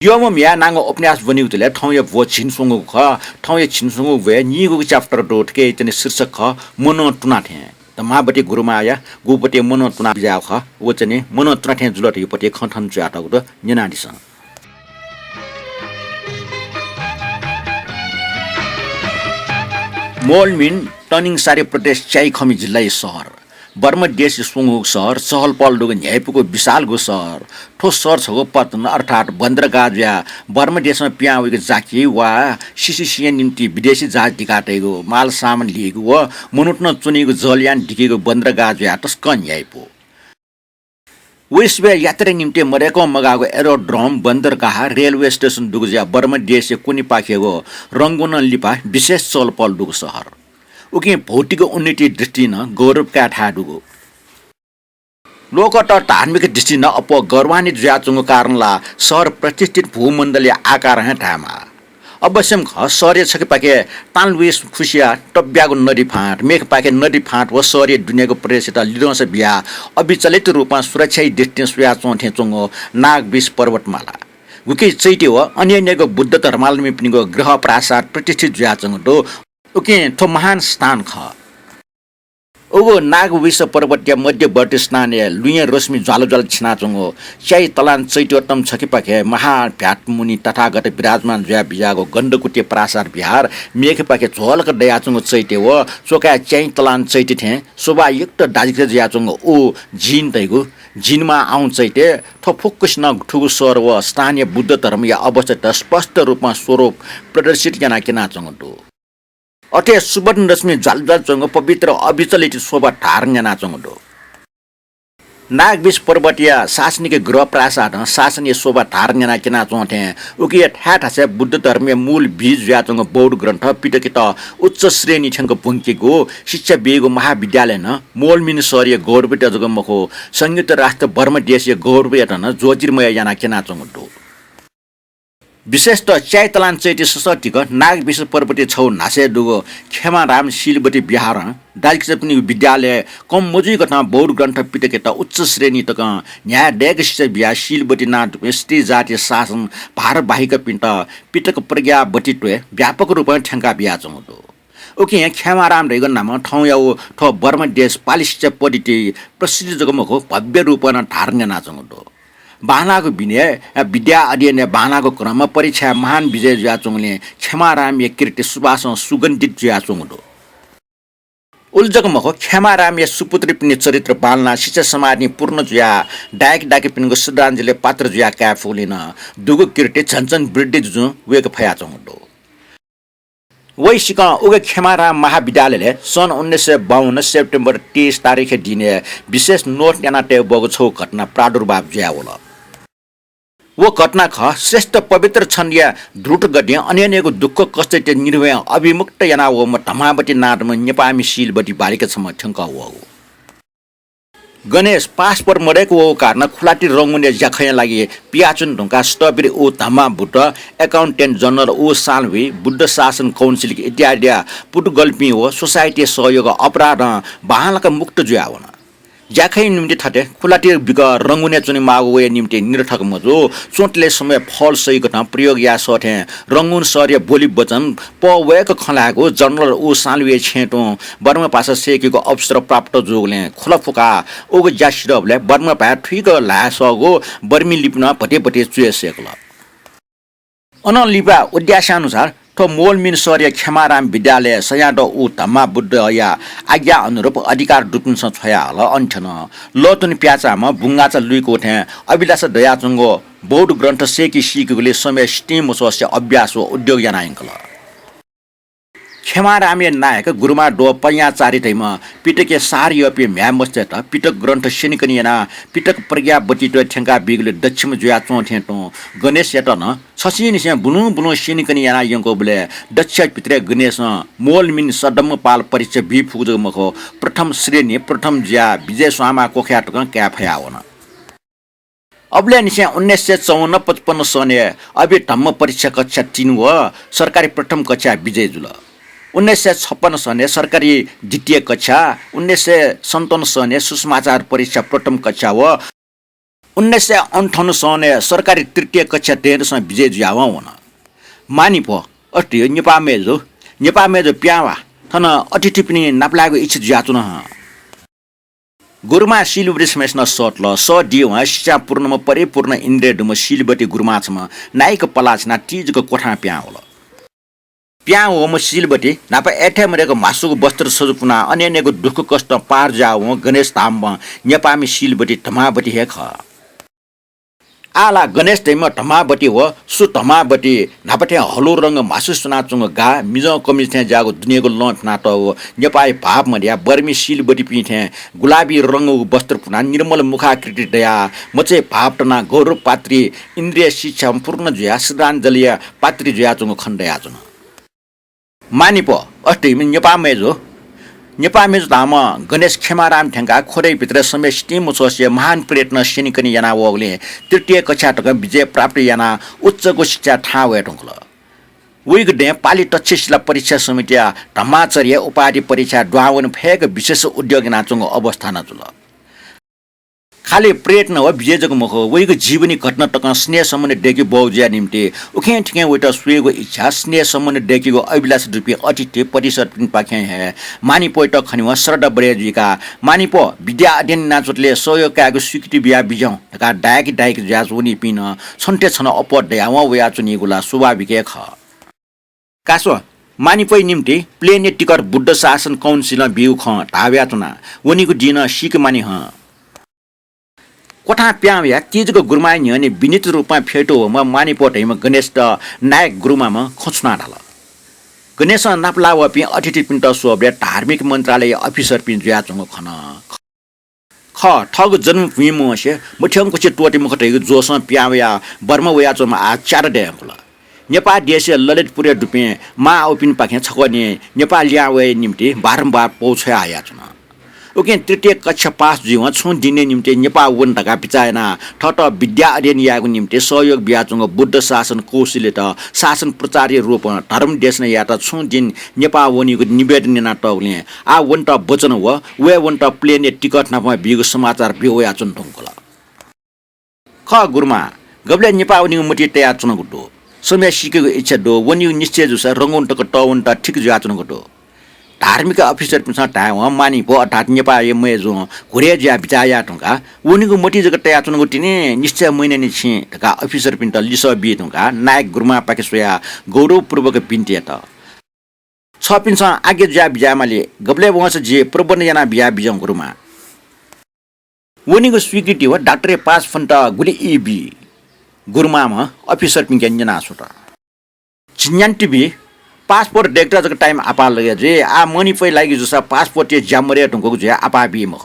Yomha Mhyaaya nango upanyas baniutile ठाउँ या वो छिनसुङु ख ठाउँ या छिनसुङु वे निगु च्याप्टर डोट के तने शीर्षक ख मनो टुना थे दमाबति गुरुमाया गुपति मनो टुना बिजाव ख वो चने मनो टुना थे जुलट युपति खठन च्याटा गु निनादिस मोलमिन टर्निङ सारे प्रदेश चाइ खमी जिल्ला सहर बर्मा देश सुङु सहर सहल पल्डुको न्यायपुको विशालको सहर ठोस सहर छको पतन अर्थात् बन्द्रगाह बर्मा देशमा प्याउको जाकी वा सिसिसिया निम्ति विदेशी जहाज टिकाटेको माल सामान लिएको वा मनुट्न चुनेको जलयान ढिकेको बन्द्रगाह तस्क न्यायपु वेस्टवे यात्रा निम्ति मरेको मगाएको एरोड्रम बन्दरगाह रेलवे स्टेसन दुगुजिया बर्मा देश कुनी पाखेको रङ्गुन लिपा विशेष चल पल्डुको सहर उके भौतिक उन्नति दृष्टि न गौरवका ठाडुगो लोकट धार्मिक दृष्टि न अप गौरवान्वित ज्याचुङको कारणला सहर प्रतिष्ठित भूमण्डलीय आकार है ठामा अवश्यम ख सहर छके पाके तानलुइस खुसिया टब्याको नदी फाँट मेघ पाके नदी फाँट व सहरीय दुनियाँको प्रदेश लिडोस बिहा अविचलित रूपमा सुरक्षाई दृष्टि सुया चोथे चोङो नागविश पर्वतमाला उके चैते हो अन्यको बुद्ध धर्मावलम्बी पिनिको ग्रह प्रासाद प्रतिष्ठित ज्याचुङो उके थो महान स्थान ख ओगो नागविश पर्वतीय मध्यवर्ती स्थान लुइया रश्मि ज्वालो ज्वाल छिनाचुङो च्याइ तलान चैटोत्तम छकिपाखे महाभ्याट मुनि तथागत विराजमान ज्या बिजाको गण्डकुटे प्रासाद बिहार मेघपाखे झोलक दयाचुङो चैटे हो चोका च्याइ तलान चैटे थे शोभायुक्त दाजिक ज्याचुङो ओ जिन तैगु जिनमा आउँ चैटे थो फोकस न ठुगु स्वर व स्थानीय बुद्ध धर्म या अवस्था स्पष्ट रूपमा स्वरूप प्रदर्शित जना किनाचुङो अथे सुवर्ण रश्मि जालजाल चंग पवित्र अविचलित शोभा ठार्न नाचंगो नागविश पर्वतीय शासनिक गृह प्रासाद शासनीय शोभा ठार्न किना चोथे उके ठासे बुद्ध धर्मीय मूल बीज ज्याचंग बौद्ध ग्रन्थ पिटकित उच्च श्रेणी छंग पुंकेको शिक्षा बेगो महाविद्यालय न मोलमिन सहरीय गौरवित जगमको संयुक्त राष्ट्र बर्मा देशीय गौरवित न ज्योतिर्मय याना किना चंगो विशेष त च्याइ तलान चैते सशक्तिक नागविश पर्वतीय छौ नासे दुगो खेमाराम सिलबटी बिहार दाइक पनि विद्यालय कम मजुई घटना बौद्ध ग्रन्थ पिटकेत उच्च श्रेणी तक न्याय डेग शिक्षा बिहा सिलबटी नाट स्त्री जातीय शासन भारत बाहिक पिण्ट पिटक प्रज्ञा बटित्व व्यापक रूपमा ठ्याङ्का बिहा चौधो ओके खेमाराम रहेको नाम ठाउँ या ठो बर्मा देश पालिशिक्षा पद्धति प्रसिद्ध जगमको भव्य रूपमा ठार्ने नाचौधो बाहनाको विनय विद्या अध्ययन बाहनाको क्रममा परीक्षा महान विजय ज्याचुङले खेमाराम कीर्ति सुभाष सुगन्धित ज्याचुङो उल्जकमको खेमाराम सुपुत्री पनि चरित्र पालना शिक्षा समाजनी पूर्ण ज्या डायक डाके पिनको श्रद्धाञ्जली पात्र ज्या क्याफुलिन दुगो कीर्ति झन्झन वृद्धि जु वेक फया चौधो वैशिक उगे खेमाराम महाविद्यालयले सन् 1952 सेप्टेम्बर 30 तारिख दिने विशेष नोट याना टे बगो छौ घटना प्रादुर्भाव ज्यावल वो घटना ख श्रेष्ठ पवित्र छन् या द्रुत गति अन्यको दुःख कष्ट निर्भय अभिमुक्त याना वो म धमाबती नाटमा नेपामी सिलबटी बालिका छम ठंका हो गणेश पासपोर्ट मरेको हो कारण खुलाटी रंगुने ज्याखया लागि पियाचुन ढुङ्गा स्टबेरी ओ धमा बुट एकाउन्टेन्ट जनरल ओ सालवी बुद्ध शासन काउन्सिल इत्यादि पुटगल्पी हो सोसाइटी सहयोग अपराध बाहनका मुक्त जुयावन ज्याखै निम्ति थटे खुलाटी बिग रंगुने चुनि मागो वे निम्ति निरर्थक मजो चोटले समय फल सही घटना प्रयोग या सथे रंगुन सर्य बोली वचन पवेक खलाको जनरल ओ सालवे छेटो बर्मा पासा सेकेको अवसर प्राप्त जोगले खुलाफुका ओगो ज्यासिरबले बर्मा भा ठिक लासगो बर्मी लिप्न भटेपटे चुए सेकल अन लिपा उद्देश्य अनुसार तो मोलमिन सहरीय खेमाराम विद्यालय सयाडो उ धम्मा बुद्ध या आज्ञा अनुरूप अधिकार दुपुन छया हल अन्ठन लतुन प्याचामा बुङ्गाचा लुइको थे अभिलाष दयाचुङो बौद्ध ग्रन्थ सेकी सिकेकोले समय स्टिम सोस्य अभ्यास हो उद्योग यानायङ्कल खेमारामे नायक गुरुमा डो पया चारितैमा पिटके सारियपि म्यामस्तेत पिटक ग्रन्थ सेनिकनियना पिटक प्रज्ञा बचितो ठेंगा बिगले दक्षिण जुया चोथेटो गणेश यतन छसिनिसे बुनु बुनु सेनिकनियना यंको बले दक्ष पित्रे गणेश मोलमिन सदम पाल परिचय बि फुजमको प्रथम श्रेणी प्रथम ज्या विजय स्वामा कोख्याटक क्याफयावन अबले निसे 1954-55 सने अबि धम्म परीक्षा कक्षा 3 व सरकारी प्रथम कक्षा विजय जुल 1956 सने सरकारी द्वितीय कक्षा 1957 सने सुसमाचार परीक्षा प्रथम कक्षा व 1958 सने सरकारी तृतीय कक्षा 13 विजय ज्यावा हुन मानि प अष्टि नेपामेजो प्यावा थन अतिथि पनि नाप्लागो इच्छा ज्याचुन गुरुमा सिलबटी समेस्न सटल स दियो शिक्षा पूर्णमा परिपूर्ण इन्द्रिय डुम सिलबटी गुरुमाछमा नाइक पलाछना तीजको कोठा प्या होला प्या हो म सिलबटी नापा एठे मरेको मासुको वस्त्र सजुपुना अन्यको दुःख कष्ट पार जाओ गणेश धाम नेपामी सिलबटी धमाबटी हेख आला गणेश दैम धमाबटी हो सु धमाबटी नापटे हलो रंग मासु सुनाचुङ गा मिज कमिज थे जागो दुनियाको लन्च नाट हो नेपाली भाव मर्या बर्मी सिलबटी पिथे गुलाबी रंग वस्त्र पुना निर्मल मुखाकृति दया मचे भाव टना गौरव पात्री इन्द्रिय शिक्षा पूर्ण जया श्रद्धाञ्जलिया पात्री जया चुङ खण्डया चुङ मानिप अस्ति नेपामेज धाम गणेश खेमाराम ठेङ्गा खोरै भित्र समय स्टिम सोस्य महान प्रयत्न सैनिकनी याना वगले तृतीय कक्षा टक विजय प्राप्त याना उच्चको शिक्षा ठा वे ढुङ्गल उइग डे पाली तक्षशिला परीक्षा समितिया धमाचर्य उपाधि परीक्षा ड्वावन फेक विशेष उद्योग नाचुङ अवस्था नचुल खाली प्रयत्न हो विजयजको मुख उइग जीवनी घटना टक स्नेह सम्बन्ध डेकी बौज्या निम्ति उखे ठिके उइटा सुएको इच्छा स्नेह सम्बन्ध डेकीको अभिलाष रूपी अतिथि परिषद पनि पाखे हे मानि पोइट खनिवा श्रद्धा बरेजीका मानि पो विद्या अध्ययन नाचोटले सहयोगकाको स्वीकृति बिया बिजौ का डायक ज्याज उनी पिन छन्टे छन अपड दयावा वया चुनिगुला स्वाभाविक ख कासो मानिपोइ निम्ति प्लेन टिकट बुद्ध शासन काउन्सिल बिउ ख ढाव्या चुना उनीको दिन सिक मानि ह कोठा प्याव्या तीजको गुरुमाइ नि विनित रूपमा फेटो म मानिपोटैमा गणेश नायक गुरुमामा खोच्ना ढाल गणेश नाप्ला वपि अतिथि पिन्ट सोब्रे धार्मिक मन्त्रालय अफिसर पिन ज्याचुङ खन ख ठग जन्म भुइमोसे मुठ्यङको छि टोटी मुखटैको जोस प्याव्या बर्मा वयाचोमा आ चार डेखला नेपाल देश ललितपुर डुपे मा ओपिन पाखे छकने नेपाल ल्यावे निम्ति बारम्बार पौछ आया छन ओके तृतीय कक्षा पास जीव छु दिने निम्ति नेपाल वन ढका पिचाएना ठट विद्या अध्ययन याको निम्ति सहयोग ब्याचुङ बुद्ध शासन कोशीले त शासन प्रचार्य रूप धर्म देश या त छु दिन नेपाल वनीको निवेदन नाटकले आ वन त वचन हो वे वन त प्लेन टिकट नभए बिगो समाचार बिहोया चुन ढुङ्गला ख गुरुमा गबले नेपाल वनीको मुटी तयार चुन गुटो समय सिकेको इच्छा दो वनी निश्चय जुसा रंगुन टक टवन त ठिक ज्याचुन गुटो धार्मिक अफिसर पिसा टाइम मानि भो अर्थात नेपाल मेजो घुरे ज्या बिचाया टुका उनीको मोटी जग तया चुनको टिने निश्चय महिना नि छि टका अफिसर पिन्ट लिस बि टुका नायक गुरुमा पाकेसया गौरवपूर्वक पिन्टे त छ पिन्स आगे ज्या बिजामाले गबले वंश जे प्रबन्ध जना बिया बिजौ गुरुमा उनीको स्वीकृति हो डाक्टर पास फन्ट गुली इबी गुरुमामा अफिसर पिन जना सुटा चिन्यान टिभी पासपोर्ट डेक्टर जक टाइम आपा लगे जे आ मनी पै लागि जसा पासपोर्ट जे जामरे ढुङ्गको जे आपा बि मख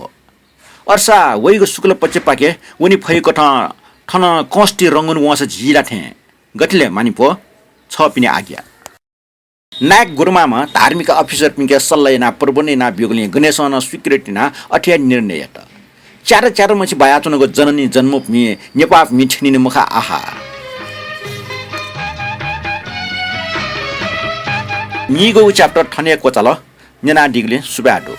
अर्सा वइको शुक्ल पछि पाके उनी फैको ठन कष्टि रंगन वंश झिला थे गठले मानि पो छ पिने आज्ञा नायक गुरुमामा धार्मिक अफिसर पिनके सल्लायना प्रबन्धना बिगले गणेशना स्वीकृतिना अठ्या निर्णय त चार मछि बायाचनको जननी जन्मभूमि नेपाल मिठिने मुखा आहा निगो च्याप्टर ठने कोचाल नेना डिगले सुबाडो